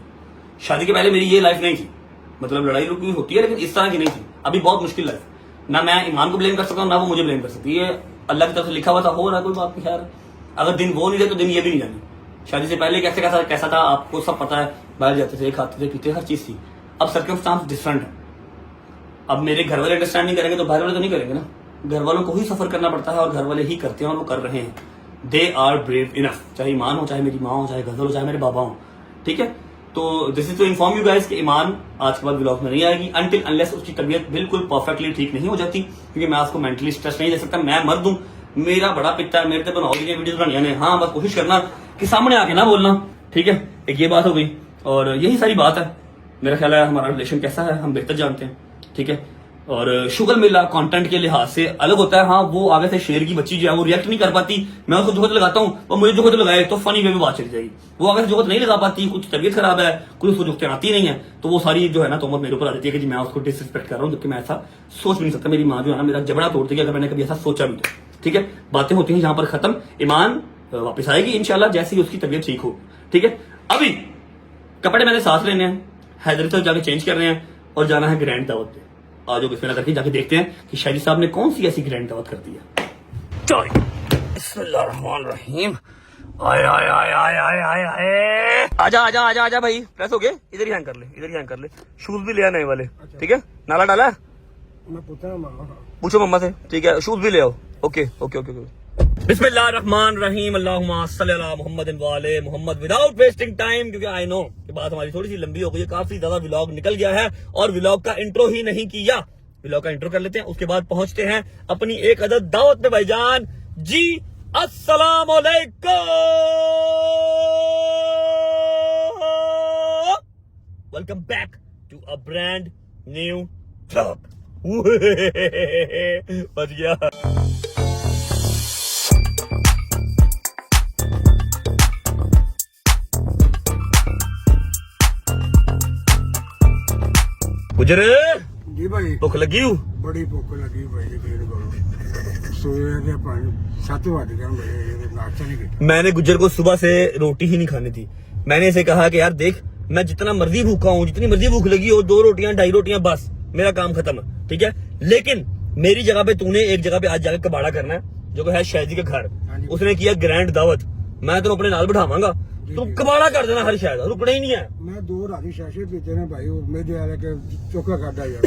शादी के पहले मेरी ये लाइफ नहीं थी। मतलब लड़ाई रुकी होती है लेकिन इस तरह की नहीं थी। अभी बहुत मुश्किल लाइफ, ना मैं ईमान को ब्लेम कर सकता हूँ, ना वो मुझे ब्लेम कर सकती है। अल्लाह की तरफ से लिखा हुआ था, हो रहा कोई बात नहीं। खैर अगर दिन वो नहीं रहे तो दिन ये भी नहीं जानी। शादी से पहले कैसा था आपको सब पता है, बाहर जाते थे, खाते थे, पीते, हर चीज थी। अब सर्कमस्टांस डिफरेंट है। अब मेरे घर वाले अंडरस्टैंड नहीं करेंगे तो बाहर वाले तो नहीं करेंगे ना। घर वालों को ही सफर करना पड़ता है और घर वाले ही करते हैं और वो कर रहे हैं। दे आर ब्रेव इनफ, चाहे ईमान हो, चाहे मेरी माँ हो, चाहे गजल हो, चाहे मेरे बाबा हो, ठीक है। तो this is to inform you guys कि ईमान आज के बाद व्लॉग में नहीं आएगी अनटिल अनलेस उसकी तबीयत बिल्कुल परफेक्टली ठीक नहीं हो जाती, क्योंकि मैं उसको मेंटली स्ट्रेस नहीं दे सकता। मैं मर्द हूं, मेरा बड़ा पिता है, मेरे से बनाओ वीडियो बनानी है। हाँ, बस कोशिश करना कि सामने आके ना बोलना, ठीक है। एक ये बात हो गई और यही सारी बात है। मेरा ख्याल है हमारा रिलेशन कैसा है हम बेहतर जानते हैं, ठीक है। और शुगर मिला कंटेंट के लिहाज से अलग होता है। हाँ, वो आगे से शेर की बच्ची जो है वो रिएक्ट नहीं कर पाती, मैं उसको जोहत लगाता हूँ, वो मुझे जोहत लगाए तो फनी वे में बात चली जाएगी। वो आगे से जोहत नहीं लगा पाती, कुछ तबीयत खराब है, कुछ उसको जोहतें आती नहीं है, तो वो सारी जो है ना तोहमत मेरे ऊपर आ जाती है कि जी मैं उसको डिसरिस्पेक्ट कर रहा हूँ, जबकि मैं ऐसा सोच भी नहीं सकता। मेरी माँ जो है ना मेरा जबड़ा तोड़ देगी अगर मैंने कभी ऐसा सोचा भी तो, ठीक है। बातें होती हैं जहां पर खत्म, ईमान वापस आएगी इंशाल्लाह जैसे ही उसकी तबीयत ठीक हो, ठीक है। अभी कपड़े मैंने साथ लेने हैं, हैदर तक जाके चेंज करने हैं और जाना है ग्रैंड दावत पे। आज बिस्मिल्लाह करके जाके देखते हैं कि शाहिद साहब ने कौन सी ऐसी ग्रैंड दावत कर दी है। चलो बिस्मिल्लाहिर्रहमानिर्रहीम। आए आए आए आए आए आए आए, आजा आजा आजा आजा भाई, प्रेस हो गए, इधर ही हैंग कर ले, इधर ही हैंग कर ले। शूज भी ले आ नए वाले, ठीक है। नाला डाला, मैं पूछा मामा पूछो मम्मा से, ठीक है। शूज भी ले आओ, ओके ओके ओके ओके। बिस्मिल्लाहिर्रहमानिर्रहीम, अल्लाहुम्मा सल्ली अला मुहम्मदिन व आले मुहम्मद। विदाउट वेस्टिंग टाइम, क्योंकि आई नो कि बात हमारी थोड़ी सी लंबी हो गई है, काफी ज्यादा व्लॉग निकल गया है और व्लॉग का इंट्रो ही नहीं किया। व्लॉग का इंट्रो कर लेते हैं, उसके बाद पहुंचते हैं अपनी एक अदद दावत में। भाईजान जी अस्सलाम वालेकुम, welcome back to a brand new vlog. बच गया। गुजर जी भाई, भुख लगी हूँ, बड़ी भुख लगी भाई, देर करो सोए थे पानी 7 बज गए भाई, नाश्ता नहीं किया। मैंने गुजर को सुबह से रोटी ही नहीं खानी थी। मैंने इसे कहा कि यार देख, मैं जितना मर्जी भूखा हूँ, जितनी मर्जी भूख लगी हो, 2 रोटियां 2.5 रोटियां बस, मेरा काम खत्म है, ठीक है। लेकिन मेरी जगह पे तूने एक जगह पे आज जाकर कबाड़ा करना है, जो कि है शायद के घर। उसने किया ग्रैंड दावत, मैं तो अपने नाल बिठावांगा, तू कबाड़ा कर देना हर शायद, रुकना ही नहीं है। मैं 2 राती शाशे पीते ने भाई, और मेरे वाले के चोखा खादा यार।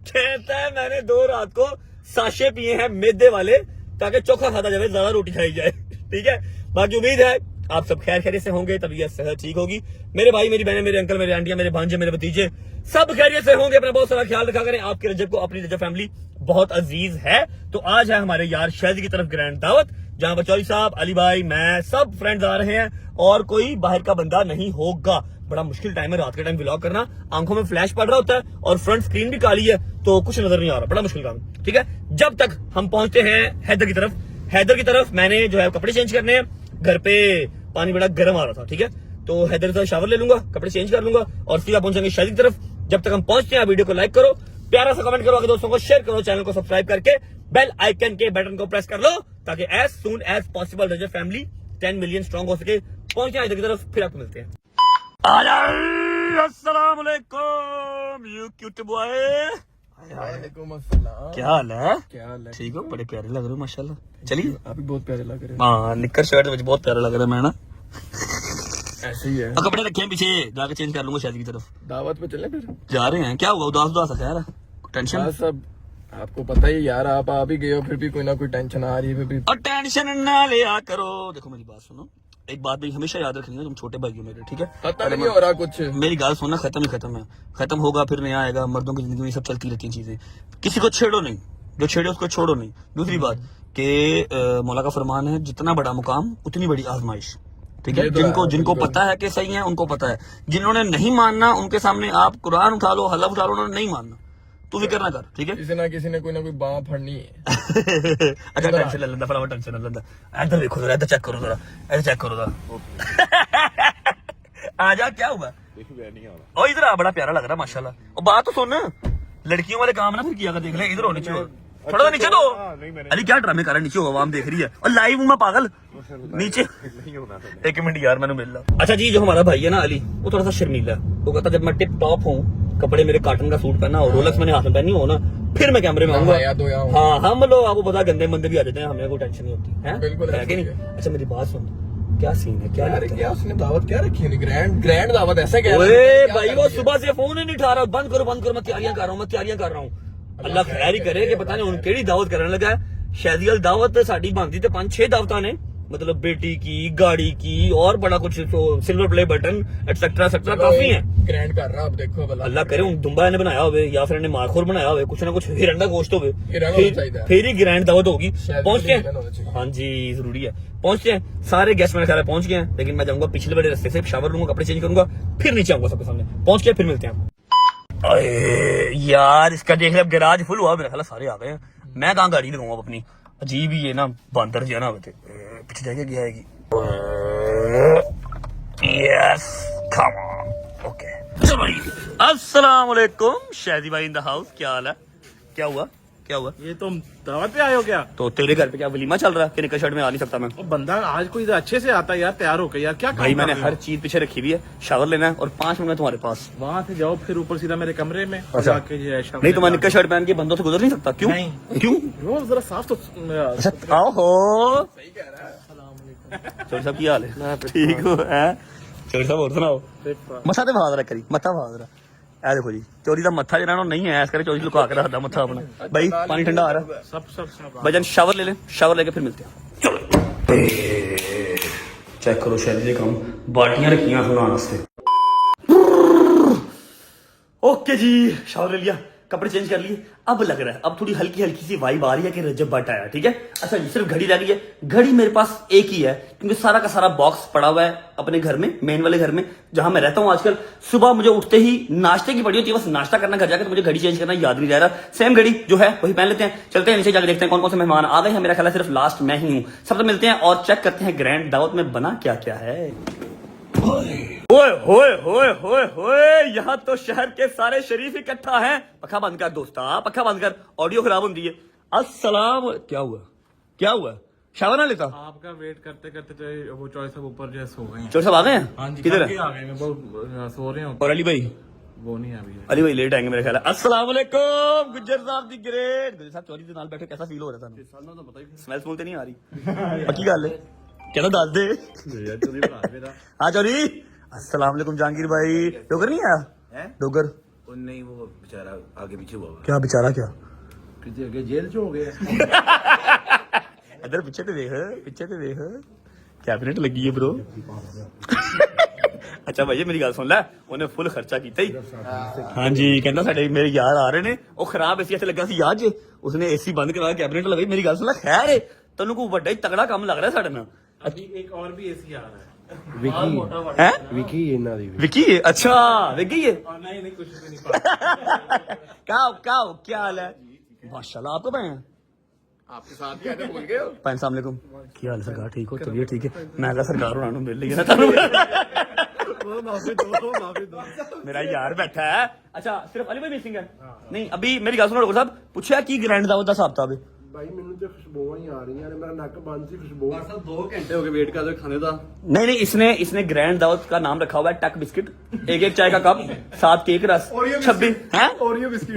कहता है मैंने 2 रात को साशे पिए हैं मैदे वाले, ताकि चोखा खाता जाए, ज्यादा रोटी खाई जाए, ठीक है। बाकी उम्मीद है आप सब खैर खैरियत से होंगे, तबीयत सेहत ठीक होगी। मेरे भाई, मेरी बहनें, मेरे अंकल, मेरे आंटियां, मेरे भांजे, मेरे भतीजे सब खैरियत से होंगे। अपना बहुत सारा ख्याल रखा करें। आपके रजब को अपनी रजब फैमिली बहुत अजीज है। तो आज है हमारे यार शायद की तरफ ग्रैंड दावत, जहां बचौली साहब, अली भाई, मैं, सब फ्रेंड्स आ रहे हैं और कोई बाहर का बंदा नहीं होगा। बड़ा मुश्किल टाइम है रात के टाइम व्लॉग करना, आंखों में फ्लैश पड़ रहा होता है और फ्रंट स्क्रीन भी काली है तो कुछ नजर नहीं आ रहा, बड़ा मुश्किल काम, ठीक है। जब तक हम पहुंचते हैं हैदर की तरफ। हैदर की तरफ मैंने जो है कपड़े चेंज करने हैं, घर पे पानी बड़ा गर्म आ रहा था, ठीक है। तो हैदर से शावर ले लूंगा, कपड़े चेंज कर लूंगा और सीधा पहुंचेंगे शादी की तरफ। जब तक हम पहुंचते हैं वीडियो को लाइक करो, प्यारा सा कमेंट करो, आगे दोस्तों को शेयर करो, चैनल को सब्सक्राइब करके बेल आइकन के बटन को प्रेस कर लो, ताकि एज सून एज पॉसिबल रजब फैमिली 10 मिलियन स्ट्रॉन्ग हो सके। पहुंचे हैदर की तरफ, फिर आपको मिलते हैं। अस्सलाम वालेकुम यू क्यूट बॉय। वालेकुम अस्सलाम। क्या हाल है? क्या हाल है? ठीक हो? बड़े प्यारे लग रहे हो माशाल्लाह। चलिए, आप भी बहुत प्यारे लग रहे हाँ निक्कर शर्ट में बहुत प्यारा लग रहा है मैं ना। हैं। ऐसे ही है। और कपड़े रखे हैं पीछे, जाके चेंज कर लूंगा शादी की तरफ। दावत पे चले फिर। जा रहे हैं, क्या हुआ? उदास उदास है यार, टेंशन? हाँ, सब आपको पता ही यार, आप आ भी गए हो फिर भी कोई ना कोई टेंशन आ रही है फिर भी। और टेंशन ना लिया करो। देखो मेरी बात सुनो, एक बात भी हमेशा याद रखनी है, तुम छोटे भाई हो मेरे, ठीक है। खत्म नहीं हो रहा कुछ। मेरी गाल सुनना, खत्म ही खत्म है, खत्म होगा फिर नया आएगा। मर्दों की जिंदगी में सब चलती रहती हैं चीजें, किसी को छेड़ो नहीं, जो छेड़े उसको छोड़ो नहीं। दूसरी बात कि मौला का फरमान है, जितना बड़ा मुकाम उतनी बड़ी आजमाइश, ठीक है। ये तो है, जिनको बिल्कुल। पता है कि सही है उनको पता है, जिन्होंने नहीं मानना उनके सामने आप कुरान उठा लो, हलफ उठा लो, उन्होंने नहीं मानना, तू फिक्र ना कर, ठीक है। किसी ने कोई ना कोई बाँ फड़नी है। अच्छा टेंशन ले लेंदा, फटाफट टेंशन ले लेंदा। इधर देखो जरा, इधर चेक करो जरा, इधर चेक करो जरा। आजा, क्या हुआ? ओ इधर आ, बड़ा प्यारा लग रहा है माशाल्लाह। और बात तो सुन, लड़कियों वाले काम ना फिर किया कर, देख ले, इधर हो, नीचे हो, थोड़ा सा नीचे दो। अली क्या ड्रामे कर रहा है? नीचे हो, आवाम देख रही है और लाइव हूं मैं, पागल। नीचे एक मिनट यार, मैंने मिल रहा। अच्छा जी, जो हमारा भाई है ना अली, वो थोड़ा सा शर्मीला है। वो कहता जब मैं टिप टॉप हूँ, कपड़े मेरे कॉटन का सूट पहना हो, रोलेक्स मैंने हाथ में पहनी हो ना, फिर मैं कैमरे में आऊंगा। हाँ हम लोग आपको पता गंदे मंदे भी आ जाते हैं, हमें कोई टेंशन नहीं होती है, बिल्कुल है कि नहीं? अच्छा मेरी बात सुन, क्या सीन है? क्या लगता है? क्या उसने दावत क्या रखी है? ग्रैंड दावत ऐसा क्या? ओए भाई, वो सुबह से फोन ही नहीं उठा रहा। बंद करो, मैं तैयारियां कर रहा हूँ। अल्लाह खैर ही करे कि पता नहीं उन केड़ी दावत करने लगा है। शादी वाली दावत साडी बनदी ते 5-6 दावतां ने, मतलब बेटी की, गाड़ी की और बड़ा कुछ, तो silver play button etcetera etcetera काफी है। ग्रैंड कर रहा अब देखो भला अल्लाह करे उन दुम्बा ने बनाया होवे या फिर इन्हें मारखोर बनाया होवे, कुछ ना कुछ हिरन का गोश्त होवे, हिरन होना चाहिए। फिर ही ग्रैंड दावत होगी। शायद पहुंचते हिरन होना चाहिए। हैं, हाँ जी जरूरी है, पहुंचते हैं। सारे गेस्ट मेरे ख्याल में पहुंच गए हैं, लेकिन मैं जाऊंगा पिछले वाले रास्ते से, शावर लूंगा, कपड़े चेंज करूंगा, फिर नीचे आऊंगा सबके सामने। पहुंच के फिर मिलते हैं। अरे यार इसका देख ले, अब गैराज फुल हुआ, मेरा ख्याल है सारे आ गए हैं। मैं कहाँ गाड़ी लगाऊंगा अपनी, अजीब ही है ना, बंदर जो है ना पीछे जाके गया है। यस कम ऑन, ओके चलो जी। अस्सलाम वालेकुम, शादी भाई इन द हाउस, क्या हाल है? क्या हुआ, क्या हुआ? ये तुम दावत पे आए हो क्या? तो तेरे घर पे क्या वलीमा चल रहा है कि निक्कर शर्ट में आ नहीं सकता मैं? वो बंदा आज कोई अच्छे से आता है यार, तैयार होकर यार, क्या भाई काम मैंने कर रहे हर चीज पीछे रखी हुई है, शावर लेना है और 5 मिनट में तुम्हारे पास। हो? वहाँ से जाओ, फिर ऊपर सीधा मेरे कमरे में अच्छा। जाके जो है शाम नहीं में तुम्हारा निक्कर शर्ट पहन के बंदों से गुजर नहीं सकता, क्यों? नहीं। क्यों? वो जरा साफ तो अच्छा आओ हो, चोरी साहब की हाल है? ठीक हो है चोरी साहब, और सुनाओ। मथा ते भाग रहा करी, मथा भाग रहा। ए देखो जी चोरी का मत्था जो नहीं है, इस करके चोरी लुका के रखता मत्था अपना। भाई पानी ठंडा आ रहा है, सब भाईजान शावर ले लें, शावर लेके फिर मिलते हैं। चलो चेक करो शायद ये काम, बाल्टियां रखियां सुनाने वास्ते। ओके जी, शावर ले लिया, कपड़े चेंज कर लिए, अब लग रहा है अब थोड़ी हल्की हल्की सी वाइब आ रही है कि रजब भट्ट आया। ठीक है, अच्छा जी, सिर्फ घड़ी लग गई है। घड़ी मेरे पास एक ही है क्योंकि सारा का सारा बॉक्स पड़ा हुआ है अपने घर में, मेन वाले घर में जहां मैं रहता हूं। आजकल सुबह मुझे उठते ही नाश्ते की पड़ी होती है, बस नाश्ता करना घर जाकर, तो मुझे घड़ी चेंज करना याद नहीं जा रहा। सेम घड़ी जो है वही पहन लेते हैं, चलते हैं नीचे जाकर देखते हैं कौन कौन से मेहमान आ गए हैं। मेरा ख्याल है सिर्फ लास्ट मैं ही हूं। सबसे मिलते हैं और चेक करते हैं ग्रैंड दावत में बना क्या क्या है। ओए होए होए होए होए, यहाँ तो शहर के सारे शरीफ इकट्ठा हैं। पखा बंद कर दोस्ता, पखा बंद कर, ऑडियो खराब होती है। अस्सलाम, क्या हुआ, क्या हुआ? शावर ना लेता? आपका वेट करते करते जो वो चॉइस सब ऊपर जो सो गए हैं। चोर साहब आ गए हैं? हाँ जी, किधर करके है? आ गए हैं, वो सो रहे हो। और अली भाई? वो नहीं अभी है। अली भाई लेट आएंगे मेरे ख्याल है। अस्सलाम वालेकुम गुज्जर साहब दी ग्रेट। गुज्जर साहब चोरी के नाल बैठे कैसा फील हो रहा था? स्मेल स्मूल तो नहीं आ रही? पक्की गल है, कहना दस दे। हाँ चोरी, अस्सलाम वालेकुम जहांगीर भाई। डोगर नहीं आया? डोगर नहीं, वो बेचारा आगे पीछे हुआ क्या बेचारा, क्या किसी आगे जेल च हो गया। इधर पीछे ते देख, पीछे ते देख, कैबिनेट लगी है ब्रो। अच्छा भाई मेरी गल सुन लै, उन्हें फुल खर्चा किया ही। हाँ जी, कहना साडे मेरे यार आ रहे ने, वो खराब एसी इत्थे लगा सी याद जे, उसने एसी बंद करा कैबिनेट लगाई। मेरी गल सुन लै, खैर है तैनूं कोई बड़ा ही तगड़ा काम लग रहा है साडे नाल। अभी एक और भी एसी आ रहा है। है विकी इन्ना दी विकी है? अच्छा विकी है। नहीं नहीं, कुछ भी नहीं। क्या हाल है? माशाल्लाह, आपको भाई आपके साथ भी आने भूल गए हो। पैन साहब अलैकुम, क्या हाल है सरकार? ठीक हो? तबीयत ठीक है? मैं कहा सरकार होना मिल लिया ना तुहानू। मेरा यार बैठा है। अच्छा सिर्फ अली भाई मिसिंग है? नहीं अभी मेरी गल सुनो डॉक्टर साहब, पूछा की ग्रैंड दावत दा हिसाब किताब है? भाई ਮੈਨੂੰ ਤੇ ਖੁਸ਼ਬੂਆਂ ਹੀ ਆ ਰਹੀਆਂ ਨੇ, ਮੇਰਾ ਨੱਕ ਬੰਦ ਸੀ ਖੁਸ਼ਬੂ। 2 घंटे हो गए वेट कर रहे खाने का। नहीं इसने ग्रैंड दावत का नाम रखा हुआ है टक बिस्किट, एक चाय का कप, 7 केक रस,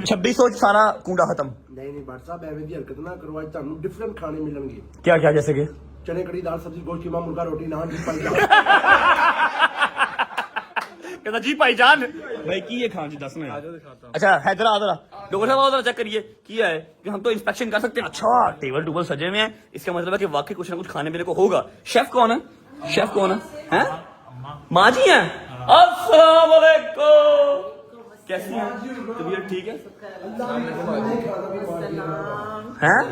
2600 सारा कूड़ा खत्म। ਨਹੀਂ ਭਾਟ ਸਾਹਿਬ ਐਵੇਂ ਦੀ ਹਰਕਤ ਨਾ ਕਰੋ, ਅੱਜ ਤੁਹਾਨੂੰ ਡਿਫਰੈਂਟ ਖਾਣੇ ਮਿਲਣਗੇ। क्या क्या जैसे कि ਚਨੇ ਕੜੀ ਦਾਲ ਸਬਜ਼ੀ ਗੋਸ਼ਤ ਕੀਮਾ ਮੁਰਗਾ रोटी नान जी पाई। कहता जी भाईजान भाई की ये खान जी 10 में। अच्छा हैदर आदरा डॉक्टर साहब आदरा चेक करिए किया है कि हम तो इंस्पेक्शन कर सकते हैं। अच्छा टेबल टूबल सजे हुए हैं, इसका मतलब है कि वाकई कुछ ना कुछ खाने पीने को होगा। शेफ कौन है? शेफ कौन है? हैं? माँ जी हैं? अस्सलाम वालेकुम, कैसी हैं? तबीयत ठीक है? हैं?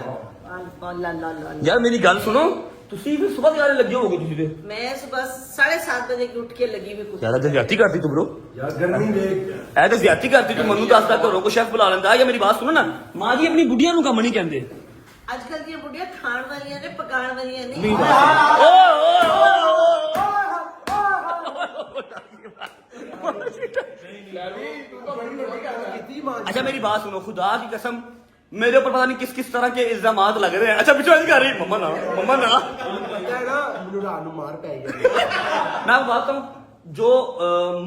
यार मेरी गल सुनो, ਤੁਸੀਂ ਵੀ ਸਵੇਰ ਦੇ ਆਲੇ ਲੱਗੇ ਹੋਗੇ ਤੁਸੀਂ ਤੇ। मैं सुबह 7:30 बजे की उठ के लगी हुई कुछ। यार ज्यादा करती तू ब्रो, यार गर्मी देख ऐ तो ज्यादा करती तू। मनु दस तक घरों को शेफ बुला लेंदा। या मेरी बात सुनो ना, मां जी अपनी बुढ़िया नु कम नहीं कहंदे। आजकल दी बुढ़िया खाण वालियां ने, पकाण वालियां नहीं। अच्छा मेरी बात सुनो, खुदा की कसम मेरे ऊपर पता नहीं किस किस तरह के इल्जाम लग रहे हैं। अच्छा पीछे कर रही मम्मा ना ਮੈਨੂੰ ਰਾਤ ਨੂੰ ਮਾਰ ਪੈ ਗਿਆ। मैं आपको बात हूँ, जो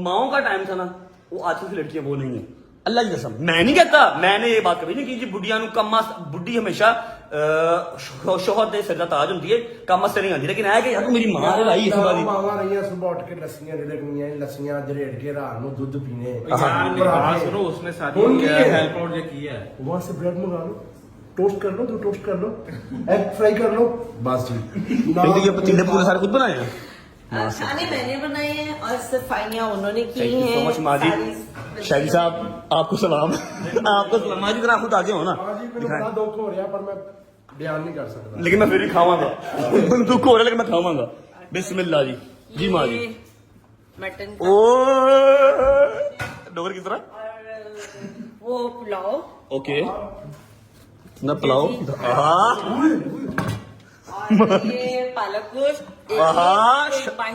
माओ का टाइम था ना, वो आजकल की लड़कियां वो नहीं है। अल्लाह की कसम मैं नहीं कहता, मैंने ये बात कभी नहीं की जी बुढ़िया कम बुढ़ी हमेशा शोहर दे सिर दा ताज होंदी है, कम से नहीं आती। लेकिन है कि यार तू मेरी मां है भाई इस बारी ਮਾਵਾਂ ਰਹੀਆਂ ਸੁਬਹ ਉੱਠ ਕੇ ਲੱਸੀਆਂ ਜਿਹੜੀਆਂ ਲੱਸੀਆਂ ਜਰੇੜ ਕੇ ਰਾਤ ਨੂੰ ਦੁੱਧ ਪੀਣੇ। यार मेरी बात सुनो, उसने सारी कौन की है? हेल्प आउट जो किया है। वहां से ब्रेड मंगा लो। टोस्ट कर लो, तो टोस्ट कर लो, एग फ्राई कर लो, बस ठीक। ये पतीले पूरे सारे खुद बनाए हैं? खाने मैंने बनाए हैं और सफाइयाँ उन्होंने की थैंक यू सो मच माँ जी। शायरी साहब आपको सलाम। आपको सलाम माँ जी, जरा खुद आगे हो ना। हाँ जी, मुझे बड़ा दुख हो रहा है पर मैं बयान नहीं कर सकता। लेकिन मैं फिर भी खावांगा। दुख हो रहा है लेकिन मैं खावांगा। बिस्मिल्लाह जी। जी माँ जी। मटन ओ डोगर किस तरह? वो पुलाव ओके ना पुलाव। और ये पालक गोश्त बाहर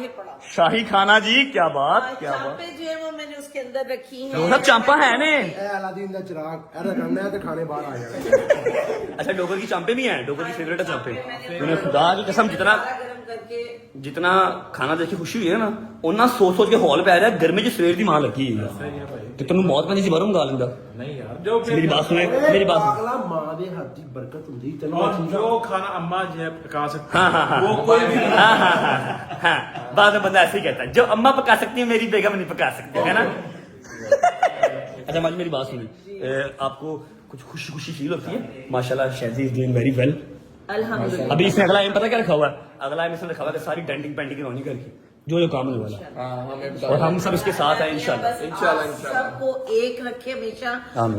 पड़ा। शाही खाना जी, क्या बात क्या बात। चांपे जो है वो मैंने उसके अंदर रखी है। सब चांपा है ने। ए अलादीन दा चिराग ऐसा करना है तो खाने बाहर आ जाएगा। अच्छा डोगर की चांपे भी हैं? डोगर की फेवरेट है चांपे। तूने खुदा की कसम जितना खाना देख के खुशी हुई है ना, उन्ना सोच के हॉल पे आ रहा है गर्मी च सवेर दी मां लगी है। तो तेन मौत पैंदी सी बाहरों मंगा लेंदा। नहीं यार, जो मेरी बात सुने, मेरी बात सुन। अगला मां दे हाथ दी बरकत हुंदी चलो। और जो खाना अम्मा जो है पका सकती हाँ, वो कोई भी हाँ, बाद में बंदा ऐसे ही कहता है, जो अम्मा पका सकती है मेरी बेगम नहीं पका सकती है ना। अच्छा माजी मेरी बात सुनिए, आपको कुछ खुशी खुशी फील होती है? माशाल्लाह शहजी इज डूइंग वेरी वेल। अल्हम्दुलिल्लाह। अभी इसमें अगला एम पता क्या रखा हुआ है? अगला एम इसमें रखा हुआ है सारी डेंटिंग पेंटिंग करवानी करके, जो काम होने वाला। और हम सब इसके साथ हैं इंशाल्लाह। सबको एक रखे हमेशा,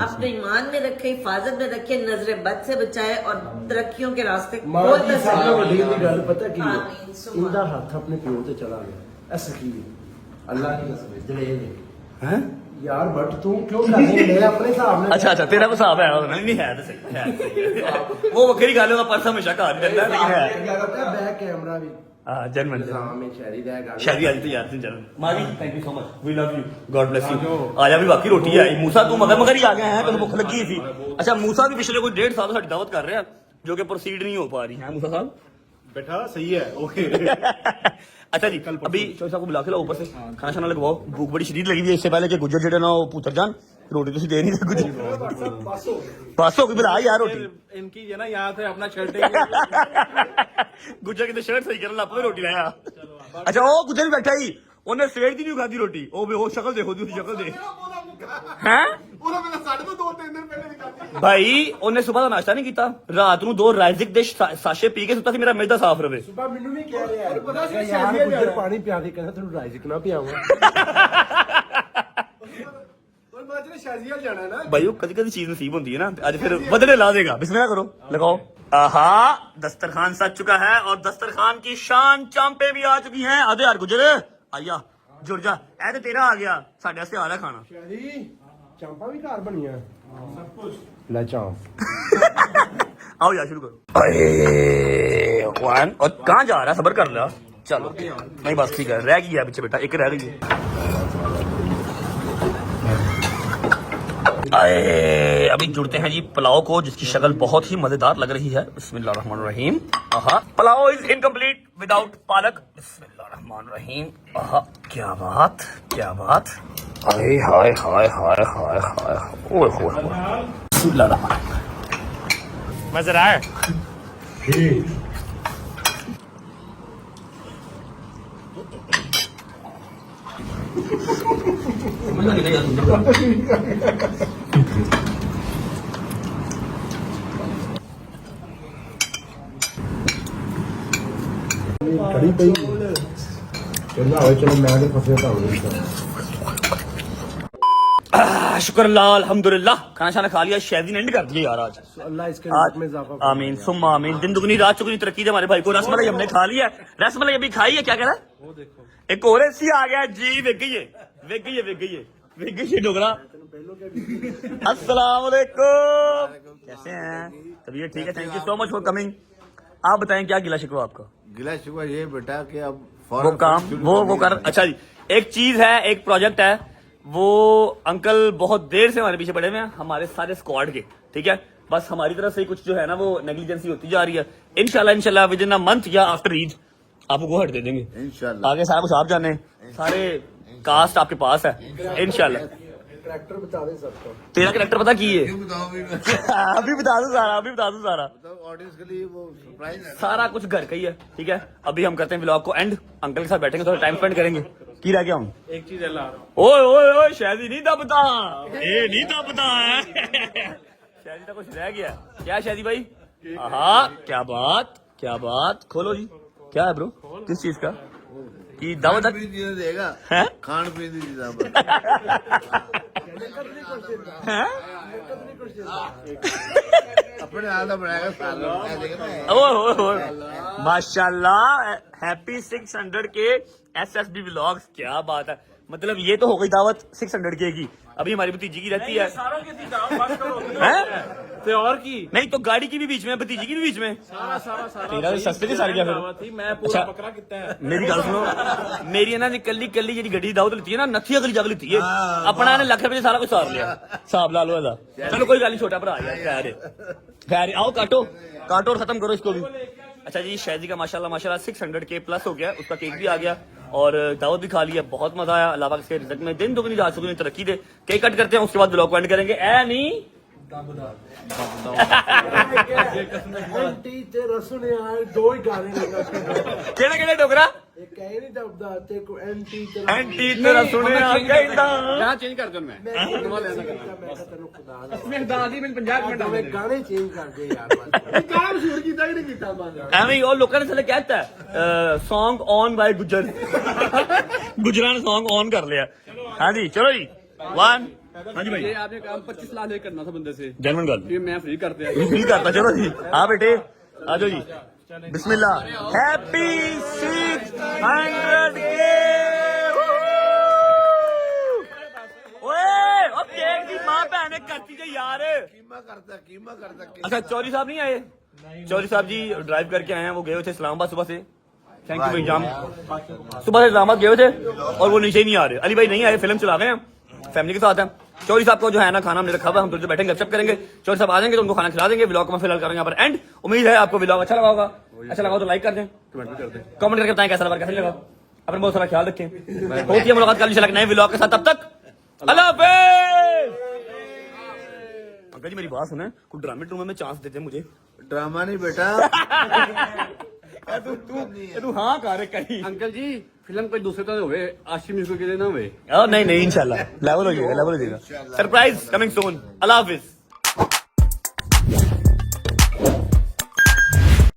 अपने ईमान में रखे, हिफाजत में रखे, नजर बद से बचाए और तरक्कियों के रास्ते मां दी सारा वड्डी दी गल पता की है? आमीन, सुभान। इंदा हाथ अपने प्यो ते चला गया। ऐसा की अल्लाह की कसम जलेल हैं? यार बट तू क्यों कर रही है? मैं अपने हिसाब में अच्छा तेरा भी हिसाब है? नहीं है तो सही है। वो वक्री गल है, पर्स हमेशा घर रहता है लेकिन है बैक कैमरा भी हाँ जर्मन निजाम में शहरी दा गल। शादी आज तो यार से जर्मन। माजी thank you so much, we love you, God bless you. आजा भी बाकी रोटी है। मूसा तू मगर ही आ गया है, तेन भुख लगी थी। अच्छा मूसा भी पिछले कोई 1.5 साल साडी दावत कर रहे हैं जो कि प्रोसीड नहीं हो पा रही है। मूसा साहब बेटा सही है, ओके। अच्छा जी अभी चौसा को बुला के लाओ ऊपर से, खाना शाना लगवाओ, भूख बड़ी शदीद लगी हुई है। इससे पहले कि गुज्जर जेडे ना वो पुत्र जान रोटी तो दे नहीं दे गुज्जर बस हो गई बुला यार रोटी। इनकी जो ना यहाँ से अपना शर्ट गुज्जर की शर्ट सही करना आप रोटी लाया। अच्छा वो गुज्जर भी बैठा ही, उन्हें सवेर दी नहीं खाधी रोटी। वो शक्ल देखो दी शक्ल देख हैं भाई, उन्हें सुबह का नाश्ता नहीं किया, रात ਨੂੰ 2 राइजिक ਦੇ ਸਾਸ਼ੇ ਪੀ ਕੇ ਸੁੱਤਾ ਸੀ, ਮੇਰਾ ਮਿਹਦਾ ਸਾਫ਼ ਰਵੇ। सुबह ਮੈਨੂੰ ਵੀ ਕਹਿ ਰਿਹਾ ਹੈ ਪਤਾ ਸੀ यार गुजर पानी पिया के कहना तेन राइजिक ना पियाऊंगा। और माजरे शाजिया जाना है ना भाई वो कभी कभी चीज नसीब होती है ना, आज फिर बदले ला देगा। बिस्मिल्लाह करो, लगाओ। आहा दस्तरखान सज चुका है और दस्तरखान की शान चांपे भी आ चुकी हैं। आधे यार गुजर आया जुड़ जा, ऐ तो तेरा आ गया, साढ़े वास्ते आ रहा खाना। शादी चांपा भी घर बनी है सब कुछ ले चांप। आओ यार शुरू करो। अरे वन और कहाँ जा रहा है? सबर कर ला, चलो नहीं बस ठीक है, रह गई है पीछे बेटा, एक रह गई है। आए अभी जुड़ते हैं जी पुलाव को, जिसकी शक्ल बहुत ही मजेदार लग रही है। बिस्मिल्लाहिर्रहमानिर्रहीम। आहा पुलाव इज इनकम्प्लीट विदाउट पालक। बिस्मिल्लाहिर्रहमानिर्रहीम। आहा क्या बात क्या बात। हाय हाय हाय हाय हाय हाय ओए होए बिस्मिल्लाहिर्रहमानिर्रहीम। मजा आ रहा है? कड़ी पई चलो मैं तो फंसे था। शुक्र अल्लाह अल्हम्दुलिल्लाह, खाना शाना खा लिया, शायद एंड कर दिया यार आज। अल्लाह इसके रिज़्क़ में इजाफा करे। आमीन सुम्मा आमीन। दिन दुगनी रात चुगनी तरक्की दे हमारे भाई को। रसमलाई हमने खा लिया, रसमलाई अभी खाई है। क्या कह रहा है? वो देखो एक और ऐसी आ गया जी। विक गई है विक गई है विक गई है विक गई है डोगरा। अस्सलाम वालेकुम, कैसे हैं? तबीयत ठीक है? Thank you so much for coming. आप बताएं क्या गिला शिकवा आपका? गिला शिकवा ये बेटा कि अब वो काम वो कर। अच्छा जी एक चीज है, एक प्रोजेक्ट है, वो अंकल बहुत देर से हमारे पीछे पड़े हुए हैं, हमारे सारे स्क्वाड के। ठीक है, बस हमारी तरफ से कुछ जो है ना वो नेग्लिजेंसी होती जा रही है। इंशाल्लाह विद इन अ मंथ या आफ्टर ईद आपको गो हेड दे देंगे इंशाल्लाह। आगे सारा कुछ आप जाने, सारे कास्ट आपके पास है इंशाल्लाह। करैक्टर बता दे सबको। तेरा करैक्टर पता की है? अभी बता दूं सारा ऑडियंस के लिए वो सरप्राइज है। सारा कुछ घर का ही है। ठीक है, अभी हम करते हैं व्लॉग को एंड, अंकल के साथ बैठेंगे, थोड़ा टाइम स्पेंड करेंगे। की रह गया हूँ? एक चीज ला रहा हूँ। ओए ओए ओए शायद नहीं दबता, ये नहीं दबता है। शादी का कुछ रह गया क्या शादी भाई? हाँ क्या बात खोलो जी। क्या है ब्रो, किस चीज का कि दावत देगा है? खान पीन की चीज़ां अपने आधा बनाएगा माशाल्लाह। हैप्पी 600 के SSB व्लॉग्स, क्या बात है। मतलब ये तो हो गई दावत 600 के की। अभी हमारी भतीजी की रहती है हैं? तो और की नहीं तो गाड़ी की भी बीच में, भतीजी की भी बीच में। सारा तेरा तो सस्ते च सर गया फिर। थी मैं पूरा अच्छा। बकरा कितना है मेरी गल सुनो, मेरी है ना जी कली जी गड्डी दावत लेती है ना, नथी अगली जगह लेती है अपना ने लाख रुपए सारा कुछ सार लिया, हिसाब ला लो एदा। चलो कोई गल नहीं, छोटा भरा यार खैर आओ काटो और खत्म करो इसको भी। अच्छा जी शादी का माशाल्लाह 600 के प्लस हो गया, उसका केक भी आ गया और दावत भी खा लिया, बहुत मजा आया। अल्लाह पाक इसके रिज़्क़ में दिन दुगनी रात चौगुनी तरक्की दे। केक कट करते हैं, उसके बाद ब्लॉग को एंड करेंगे। ए नहीं एंटी तेरा सुने आए दो ही गाने लगा केड़े डोगरा एक कहे नहीं दबदा ते को एंटी तेरा एंटी तेरा सुने आ कहंदा यहाँ चेंज कर दो मैं तेनु खुदा दा मैं दादी में 50 मिनट मैं गाने चेंज कर दे यार बस गाना मशहूर कीता कि नहीं कीता बात एवं ही और लोगों ने चले कहता है सॉन्ग ऑन बाय गुजर गुजरा ने सॉन्ग ऑन कर लिया। हाँ जी चलो जी 1। हाँ जी भाई ये आपने काम 25 लाख ले करना था बंदे से, जनवन गल ये मैं फ्री कर दिया। नहीं करता। चलो जी हाँ बेटे आ जाओ जी, बिस्मिल्लाह। हैप्पी 600 के ओए अब केक की मां बहन ने करती है यार। कीमा करता अच्छा चौधरी साहब नहीं आए? चौधरी साहब जी ड्राइव करके आए हैं, वो गए हुए थे इस्लामाबाद सुबह से। थैंक यू भाई जाम, सुबह से इस्लामाबाद गए हुए थे और वो नीचे ही नहीं आ रहे। अली भाई नहीं आए, फिल्म चला गए हैं, फैमिली के साथ है। चौधरी साहब को जो है ना खाना हमने रखा हुआ, हम तो बैठेंगे गपशप करेंगे। चौधरी साहब आ जाएंगे तो उनको खाना खिला देंगे। व्लॉग को मैं फिलहाल करेंगे यहाँ पर एंड। उम्मीद है आपको व्लॉग अच्छा लगा होगा, अच्छा लगा तो लाइक कर दें, कमेंट करके बताएं कैसा लगा कैसा नहीं लगा। अपना बहुत सारा ख्याल रखें, होती है मुलाकात कल इंशाल्लाह नए व्लॉग के साथ। तब तक अल्लाह हाफिज़। अंकल जी मेरी बात सुने, कुछ ड्रामे ट्रूमे में चांस देते मुझे। ड्रामा नहीं बेटा तू हाँ कर कहीं। अंकल जी फिल्म कोई दूसरे तो होवे, आशिम इसको के लिए ना होवे। नहीं इंशाल्लाह लेवल हो जाएगा सरप्राइज कमिंग सून। अल्लाह हाफिज़।